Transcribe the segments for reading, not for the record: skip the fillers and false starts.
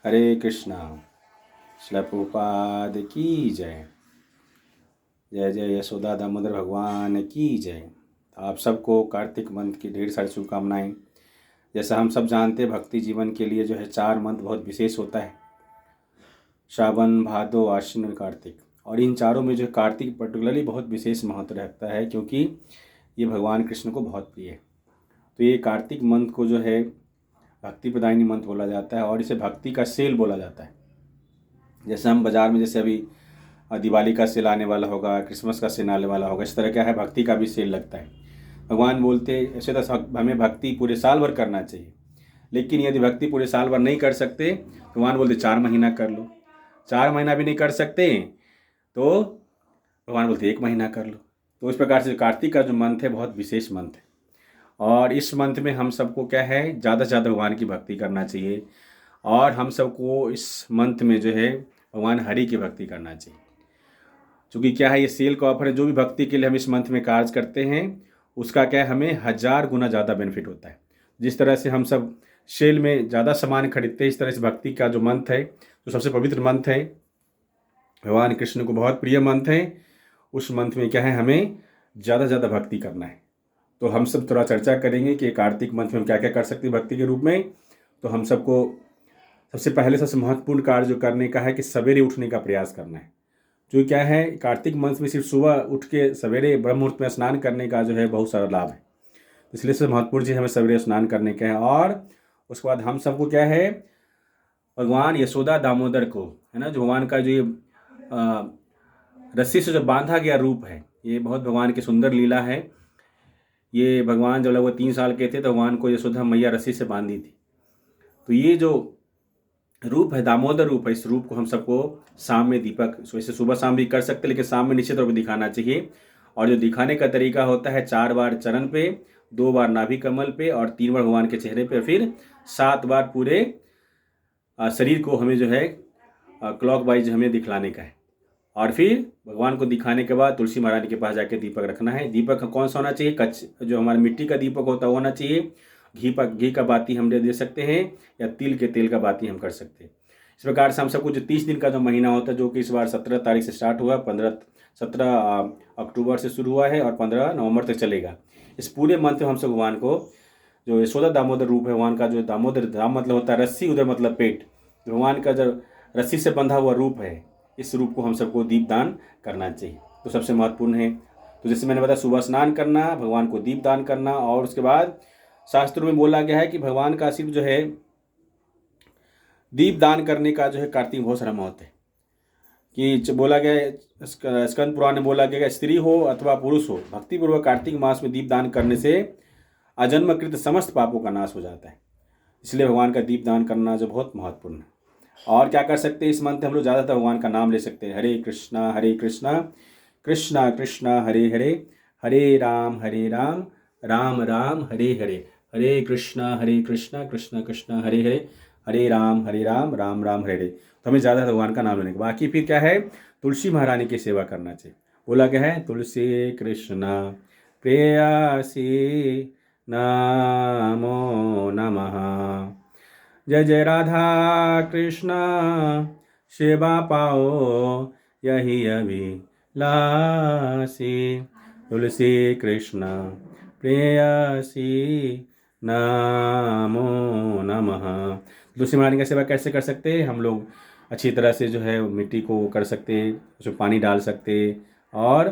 हरे कृष्णा। श्रील प्रभुपाद की जय। जय जय यशोदा दामोदर भगवान की जय। आप सबको कार्तिक मंथ की ढेर सारी शुभकामनाएं। जैसा हम सब जानते हैं, भक्ति जीवन के लिए जो है 4 मंथ बहुत विशेष होता है, श्रावण, भादो, आश्विन, कार्तिक। और इन चारों में जो कार्तिक पर्टिकुलरली बहुत विशेष महत्व रखता है, क्योंकि ये भगवान कृष्ण को बहुत प्रिय है। तो ये कार्तिक मंथ को जो है भक्ति प्रदायिनी मंथ बोला जाता है और इसे भक्ति का सेल बोला जाता है। जैसे हम बाज़ार में जैसे अभी दिवाली का सेल आने वाला होगा, क्रिसमस का सेल आने वाला होगा, इस तरह क्या है भक्ति का भी सेल लगता है। भगवान बोलते ऐसे तो हमें भक्ति पूरे साल भर करना चाहिए, लेकिन यदि भक्ति पूरे साल भर नहीं कर सकते, भगवान बोलते 4 महीना कर लो। 4 महीना भी नहीं कर सकते तो भगवान बोलते 1 महीना कर लो। तो इस प्रकार से कार्तिक का जो मंथ है बहुत विशेष मंथ है, और इस मंथ में हम सबको क्या है ज़्यादा से ज़्यादा भगवान की भक्ति करना चाहिए। और हम सबको इस मंथ में जो है भगवान हरि की भक्ति करना चाहिए, क्योंकि क्या है ये सेल का ऑफर है। जो भी भक्ति के लिए हम इस मंथ में कार्य करते हैं उसका क्या है हमें 1000 गुना ज़्यादा बेनिफिट होता है। जिस तरह से हम सब सेल में ज़्यादा सामान खरीदते हैं, इस तरह से भक्ति का जो मंथ है, जो सबसे पवित्र मंथ है, भगवान कृष्ण को बहुत प्रिय मंथ है, उस मंथ में क्या है हमें ज़्यादा से ज़्यादा भक्ति करना है। तो हम सब थोड़ा चर्चा करेंगे कि कार्तिक मंथ में हम क्या क्या कर सकते हैं भक्ति के रूप में। तो हम सबको सबसे पहले सबसे महत्वपूर्ण कार्य जो करने का है कि सवेरे उठने का प्रयास करना है। जो क्या है कार्तिक मंथ में सिर्फ सुबह उठ के सवेरे ब्रह्म मुहूर्त में स्नान करने का जो है बहुत सारा लाभ है। इसलिए सबसे महत्वपूर्ण चीज़ हमें सवेरे स्नान करने का है। और उसके बाद हम सबको क्या है भगवान यशोदा दामोदर को है ना, जो भगवान का जो ये रस्सी से जो बांधा गया रूप है, ये बहुत भगवान की सुंदर लीला है। ये भगवान जब लगभग 3 साल के थे तो भगवान को यशोदा मैया रस्सी से बांधी थी। तो ये जो रूप है दामोदर रूप है, इस रूप को हम सबको शाम में दीपक, वैसे सुबह शाम भी कर सकते, लेकिन शाम में निश्चित तौर पर दिखाना चाहिए। और जो दिखाने का तरीका होता है 4 बार चरण पे, 2 बार नाभि कमल पे और 3 बार भगवान के चेहरे पे, फिर 7 बार पूरे शरीर को हमें जो है क्लॉक वाइज हमें दिखलाने का है। और फिर भगवान को दिखाने के बाद तुलसी महारानी के पास जाके दीपक रखना है। दीपक कौन सा होना चाहिए? जो हमारा मिट्टी का दीपक होता है वो होना चाहिए। घी का बाती हम दे सकते हैं, या तिल के तेल का बाती हम कर सकते हैं। इस प्रकार से हम सबको जो 30 दिन का जो महीना होता है, जो कि इस बार 17 तारीख से स्टार्ट हुआ, 17 अक्टूबर से शुरू हुआ है और 15 नवंबर तक चलेगा। इस पूरे मंथ में हम सब भगवान को, जो यशोदा दामोदर रूप है भगवान का, जो दामोदर दाम मतलब होता है रस्सी, उधर मतलब पेट, भगवान का जो रस्सी से बंधा हुआ रूप है, इस रूप को हम सबको दीपदान करना चाहिए। तो सबसे महत्वपूर्ण है। तो जैसे मैंने बताया सुबह स्नान करना, भगवान को दीपदान करना, और उसके बाद शास्त्रों में बोला गया है कि भगवान का सिर्फ जो है दीपदान करने का जो है कार्तिक में बहुत सारा महत्व है। कि बोला गया है स्कंद पुराण में बोला गया है, स्त्री हो अथवा पुरुष हो, भक्तिपूर्वक कार्तिक मास में दीपदान करने से अजन्मकृत समस्त पापों का नाश हो जाता है। इसलिए भगवान का दीपदान करना जो बहुत महत्वपूर्ण है। और क्या कर सकते हैं इस मंथ हम लोग ज़्यादातर भगवान का नाम ले सकते हैं। हरे कृष्णा कृष्णा कृष्णा हरे हरे, हरे राम राम राम हरे हरे, हरे कृष्णा कृष्णा कृष्णा हरे हरे, हरे राम राम राम हरे हरे। तो हमें ज़्यादा भगवान का नाम लेने का। बाकी फिर क्या है तुलसी महारानी की सेवा करना चाहिए। बोला गया है तुलसी कृष्णा प्रेयसी नमो नमः, जय जय राधा कृष्णा सेवा पाओ यही अभिलाषी, तुलसी कृष्णा प्रेयसी नमो नमः। तुलसी महारानी की सेवा कैसे कर सकते हैं हम लोग? अच्छी तरह से जो है मिट्टी को कर सकते, उसमें पानी डाल सकते, और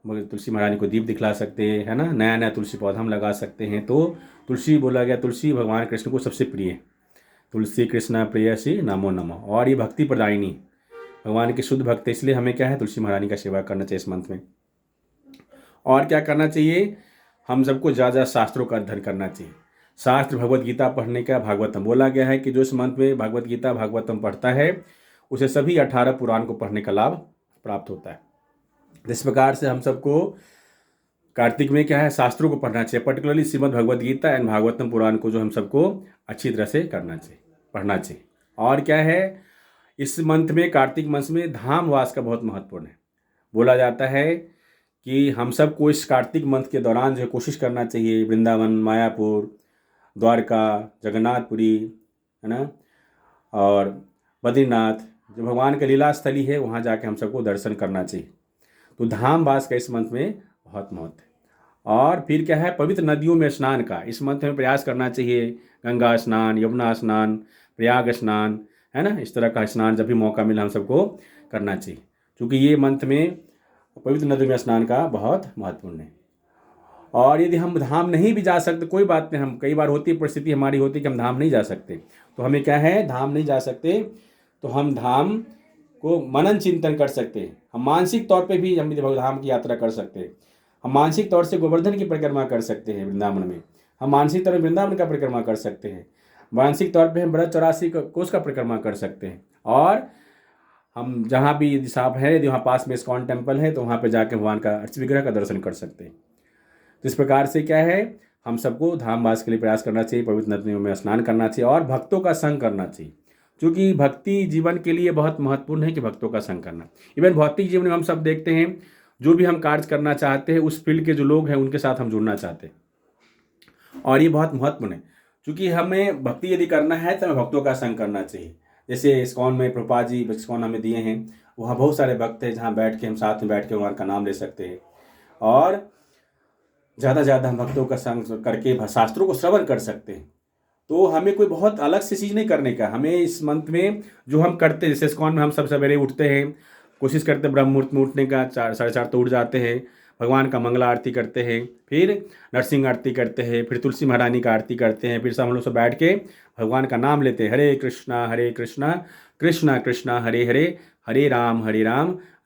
तुलसी महारानी को दीप दिखला सकते है ना। नया नया तुलसी पौधा हम लगा सकते हैं। तो तुलसी बोला गया, तुलसी भगवान कृष्ण को सबसे प्रिय है। तुलसी कृष्णा प्रेयसी नमो नमः। और ये भक्ति प्रदायिनी, भगवान के शुद्ध भक्त, इसलिए हमें क्या है तुलसी महारानी का सेवा करना चाहिए इस मंथ में। और क्या करना चाहिए? हम सबको ज़्यादा शास्त्रों का अध्ययन करना चाहिए। शास्त्र भगवत गीता पढ़ने का, भागवतम बोला गया है कि जो इस मंथ में भगवत गीता भागवतम पढ़ता है उसे सभी 18 पुराण को पढ़ने का लाभ प्राप्त होता है। जिस प्रकार से हम सबको कार्तिक में क्या है शास्त्रों को पढ़ना चाहिए, पर्टिकुलरली श्रीमद् भगवद गीता एंड भागवतम पुराण को जो हम सबको अच्छी तरह से करना चाहिए, पढ़ना चाहिए। और क्या है इस मंथ में, कार्तिक मास में धाम वास का बहुत महत्वपूर्ण है। बोला जाता है कि हम सबको इस कार्तिक मंथ के दौरान जो है कोशिश करना चाहिए वृंदावन, मायापुर, द्वारका, जगन्नाथपुरी है ना, और बद्रीनाथ, जो भगवान का लीला स्थली है, वहाँ जाके हम सबको दर्शन करना चाहिए। तो धाम वास का इस मंत्र में बहुत महत्व है। और फिर क्या है, पवित्र नदियों में स्नान का इस मंत्र में प्रयास करना चाहिए। गंगा स्नान, यमुना स्नान, प्रयाग स्नान, है ना, इस तरह का स्नान जब भी मौका मिला हम सबको करना चाहिए, क्योंकि ये मंत्र में पवित्र नदियों में स्नान का बहुत महत्वपूर्ण है। और यदि हम धाम नहीं भी जा सकते, कोई बात नहीं, हम कई बार होती है परिस्थिति हमारी होती है कि हम धाम नहीं जा सकते, तो हमें क्या है, धाम नहीं जा सकते तो हम धाम को मनन चिंतन कर सकते हैं। हम मानसिक तौर पे भी हम धाम की यात्रा कर सकते हैं। हम मानसिक तौर से गोवर्धन की परिक्रमा कर सकते हैं वृंदावन में। हम मानसिक तौर पर वृंदावन का परिक्रमा कर सकते हैं। मानसिक तौर पे हम ब्रज 84 कोस का परिक्रमा कर सकते हैं। और हम जहाँ भी यदि साहब है, यदि वहाँ पास में इस्कॉन टेम्पल है, तो वहाँ पे जाके भगवान का अर्च विग्रह का दर्शन कर सकते हैं। तो इस प्रकार से क्या है, हम सबको धाम वास के लिए प्रयास करना चाहिए, पवित्र नदियों में स्नान करना चाहिए और भक्तों का संग करना चाहिए, क्योंकि भक्ति जीवन के लिए बहुत महत्वपूर्ण है कि भक्तों का संग करना। इवन भौतिक जीवन में हम सब देखते हैं, जो भी हम कार्य करना चाहते हैं उस फील्ड के जो लोग हैं उनके साथ हम जुड़ना चाहते हैं, और ये बहुत महत्वपूर्ण है, क्योंकि हमें भक्ति यदि करना है तो हमें भक्तों का संग करना चाहिए। जैसे इस्कॉन में प्रभुपाद जी इस्कॉन हमें दिए हैं, वहाँ बहुत सारे भक्त हैं जहाँ बैठ के हम साथ में बैठ के भगवान का नाम ले सकते हैं, और ज़्यादा से ज़्यादा हम भक्तों का संग करके शास्त्रों को श्रवण कर सकते हैं। तो हमें कोई बहुत अलग सी चीज़ नहीं करने का, हमें इस मंथ में जो हम करते हैं, जैसे इस्कॉन में हम सब सवेरे उठते हैं, कोशिश करते हैं ब्रह्म मुहूर्त में उठने का, 4 साढ़े 4 तो उठ जाते हैं, भगवान का मंगला आरती करते हैं, फिर नरसिंह आरती करते हैं, फिर तुलसी महारानी का आरती करते हैं, फिर सब हम लोग सब बैठ के भगवान का नाम लेते हैं, हरे कृष्णा कृष्णा कृष्णा हरे हरे, हरे राम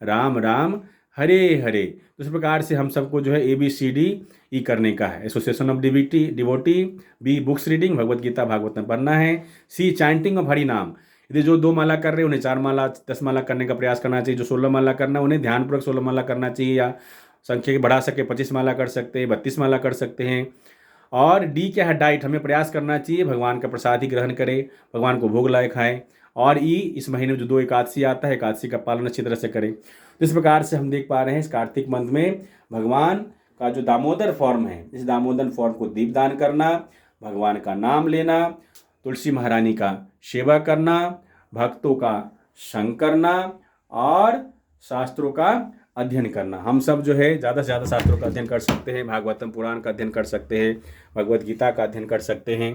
राम राम हरे हरे। तो इस प्रकार से हम सबको जो है ABCD करने का है। Association of devotee, B books reading, Bhagavad Gita Bhagavatam पढ़ना है, C चैंटिंग ऑफ हरि नाम। यदि जो 2 माला कर रहे हैं उन्हें 4 माला 10 माला करने का प्रयास करना चाहिए। जो 16 माला करना उन्हें ध्यानपूर्वक 16 माला करना चाहिए, या संख्या बढ़ा सके 25 माला कर सकते हैं, 32 माला कर सकते हैं। और D क्या है, डाइट, हमें प्रयास करना चाहिए भगवान का प्रसाद ही ग्रहण करें, भगवान को भोग लाए खाएं। और E इस महीने में जो 2 एकादशी आता है, एकादशी का पालन अच्छी तरह से करें। तो इस प्रकार से हम देख पा रहे हैं इस कार्तिक मंथ में भगवान का जो दामोदर फॉर्म है, इस दामोदर फॉर्म को दीपदान करना, भगवान का नाम लेना, तुलसी महारानी का सेवा करना, भक्तों का संग करना और शास्त्रों का अध्ययन करना। हम सब जो है ज़्यादा से ज़्यादा शास्त्रों का अध्ययन कर सकते हैं, भागवतम पुराण का अध्ययन कर सकते हैं, भगवत गीता का अध्ययन कर सकते हैं।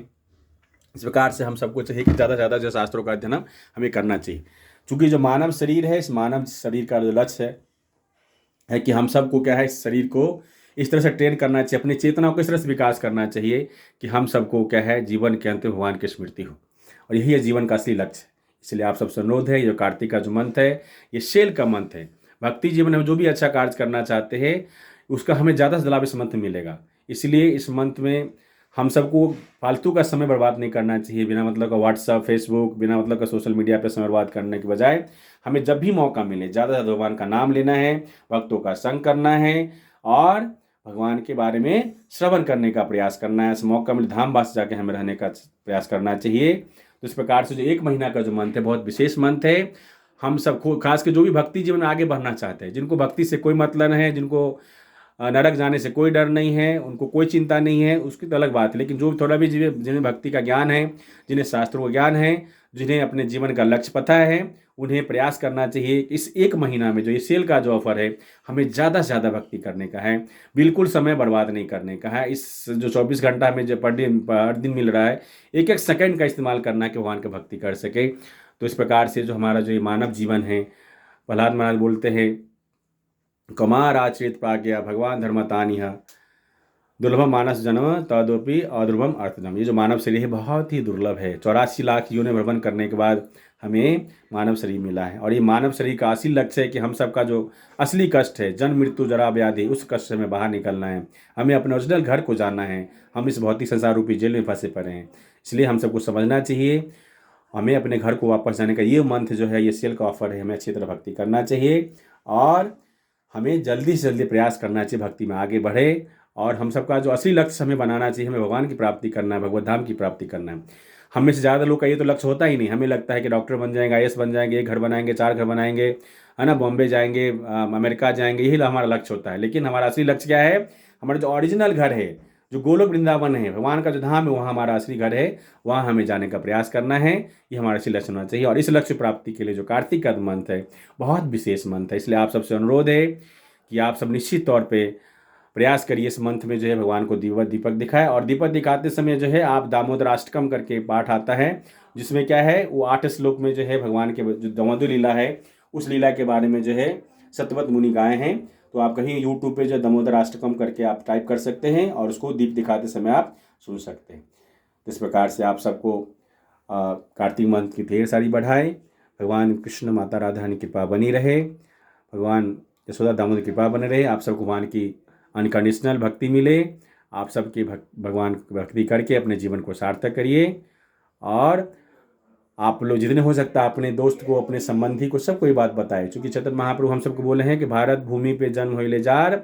इस प्रकार से हम सबको चाहिए कि ज़्यादा से ज़्यादा जो शास्त्रों का अध्ययन हमें करना चाहिए, क्योंकि जो मानव शरीर है, इस मानव शरीर का जो लक्ष्य है कि हम सबको क्या है, इस शरीर को इस तरह से ट्रेन करना चाहिए, अपनी चेतना को इस तरह से विकास करना चाहिए कि हम सबको क्या है, जीवन के अंत में भगवान की स्मृति हो, और यही है जीवन का असली लक्ष्य। इसलिए आप सबसे अनुरोध है, जो कार्तिक का जो मंथ है, ये शेल का मंथ है। भक्ति जीवन में जो भी अच्छा कार्य करना चाहते हैं उसका हमें ज़्यादा से लाभ इस मंथ में मिलेगा। इसलिए इस मंथ में हम सबको फालतू का समय बर्बाद नहीं करना चाहिए, बिना मतलब का व्हाट्सअप, फेसबुक, बिना मतलब का सोशल मीडिया पर समय बर्बाद करने के बजाय हमें जब भी मौका मिले ज़्यादा से ज़्यादा भगवान का नाम लेना है, भक्तों का संग करना है और भगवान के बारे में श्रवण करने का प्रयास करना है। इस मौका मिले धाम वास जाके हमें रहने का प्रयास करना चाहिए। तो इस प्रकार से जो 1 महीना का जो मंथ है, बहुत विशेष मंथ है। हम सबको, खास के जो भी भक्ति जीवन में आगे बढ़ना चाहते हैं, जिनको भक्ति से कोई मतलब नहीं है, जिनको नरक जाने से कोई डर नहीं है, उनको कोई चिंता नहीं है, उसकी तो अलग बात है। लेकिन जो थोड़ा भी जिन्हें भक्ति का ज्ञान है, जिन्हें शास्त्रों का ज्ञान है, जिन्हें अपने जीवन का लक्ष्य पता है, उन्हें प्रयास करना चाहिए इस 1 महीना में जो ये सेल का जो ऑफर है, हमें ज़्यादा से ज़्यादा भक्ति करने का है, बिल्कुल समय बर्बाद नहीं करने का है। इस जो 24 घंटा हमें जो पर दिन मिल रहा है, एक एक सेकंड का इस्तेमाल करना कि भगवान की भक्ति कर सके। तो इस प्रकार से जो हमारा जो ये मानव जीवन है, प्रहलाद महाराज बोलते हैं, कमार आचरित प्राज्ञा भगवान धर्मतानिह दुर्लभम मानस जन्म तदोपि अदुर्लभम अर्थजन्म। ये जो मानव शरीर है बहुत ही दुर्लभ है। 84 लाख योनि भ्रमण करने के बाद हमें मानव शरीर मिला है, और ये मानव शरीर का असली लक्ष्य है कि हम सबका जो असली कष्ट है, जन्म मृत्यु जरा व्याधि, उस कष्ट से हमें बाहर निकलना है, हमें अपने ओरिजिनल घर को जानना है। हम इस भौतिक संसार रूपी जेल में फंसे पड़े हैं, इसलिए हम सबको समझना चाहिए, हमें अपने घर को वापस जाने का ये मंथ जो है, ये सेल का ऑफर है, हमें अच्छी तरह भक्ति करना चाहिए और हमें जल्दी से जल्दी प्रयास करना चाहिए भक्ति में आगे बढ़े। और हम सबका जो असली लक्ष्य हमें बनाना चाहिए, हमें भगवान की प्राप्ति करना है, भगवत धाम की प्राप्ति करना है। हमें से ज़्यादा लोग का ये तो लक्ष्य होता ही नहीं। हमें लगता है कि डॉक्टर बन जाएंगे, IAS बन जाएंगे, 1 घर बनाएंगे, 4 घर बनाएंगे, है ना, बॉम्बे जाएंगे, अमेरिका जाएंगे, यही हमारा लक्ष्य होता है। लेकिन हमारा असली लक्ष्य क्या है? हमारा जो ओरिजिनल घर है, जो गोलोक वृंदावन है, भगवान का जो धाम है, वहाँ हमारा असली घर है, वहाँ हमें जाने का प्रयास करना है। ये हमारा असली लक्ष्य होना चाहिए। और इस लक्ष्य प्राप्ति के लिए जो कार्तिक का मंथ है बहुत विशेष मंथ है, इसलिए आप सबसे अनुरोध है कि आप सब निश्चित तौर पे प्रयास करिए इस मंथ में जो है भगवान को दीपक दिखाए। और दीपक दिखाते समय जो है आप दामोदर अष्टकम करके पाठ आता है, जिसमें क्या है वो 8 श्लोक में जो है भगवान के जो दामोदर लीला है उस लीला के बारे में जो है सतवत मुनि गाए हैं। तो आप कहीं यूट्यूब पे जो दामोदर अष्टकम करके आप टाइप कर सकते हैं और उसको दीप दिखाते समय आप सुन सकते हैं। इस प्रकार से आप सबको कार्तिक मंथ की ढेर सारी बधाई। भगवान कृष्ण माता राधा की कृपा बनी रहे, भगवान यशोदा दामोदर की कृपा बने रहे, आप सबको भगवान की अनकंडीशनल भक्ति मिले। आप सबकी भगवान की भक्ति करके अपने जीवन को सार्थक करिए। और आप लोग जितने हो सकता है अपने दोस्त को, अपने संबंधी को, सबको ये बात बताए, क्योंकि चैतन्य महाप्रभु हम सबको बोले हैं कि भारत भूमि पे जन्म होइले जार,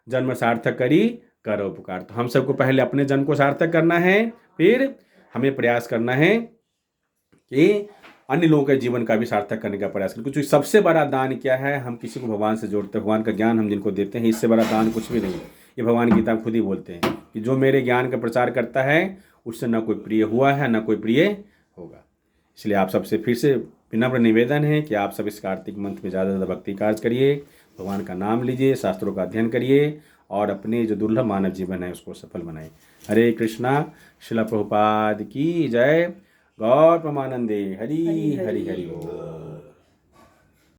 जन्म सार्थक करी करो उपकार। तो हम सबको पहले अपने जन्म को सार्थक करना है, फिर हमें प्रयास करना है कि अन्य लोगों के जीवन का भी सार्थक करने का प्रयास करें। क्योंकि सबसे बड़ा दान क्या है, हम किसी को भगवान से जोड़ते हैं, भगवान का ज्ञान हम जिनको देते हैं, इससे बड़ा दान कुछ भी नहीं। ये भगवान गीता खुद ही बोलते हैं कि जो मेरे ज्ञान का प्रचार करता है उससे न कोई प्रिय हुआ है न कोई प्रिय होगा। इसलिए आप सबसे फिर से विनम्र निवेदन है कि आप सब इस कार्तिक मंथ में ज़्यादा से ज़्यादा भक्ति कार्य करिए, भगवान का नाम लीजिए, शास्त्रों का अध्ययन करिए और अपने जो दुर्लभ मानव जीवन है उसको सफल बनाए। हरे कृष्णा। श्रील प्रभुपाद की जय। गौर परमानंदे। हरि हरि हरि बोल।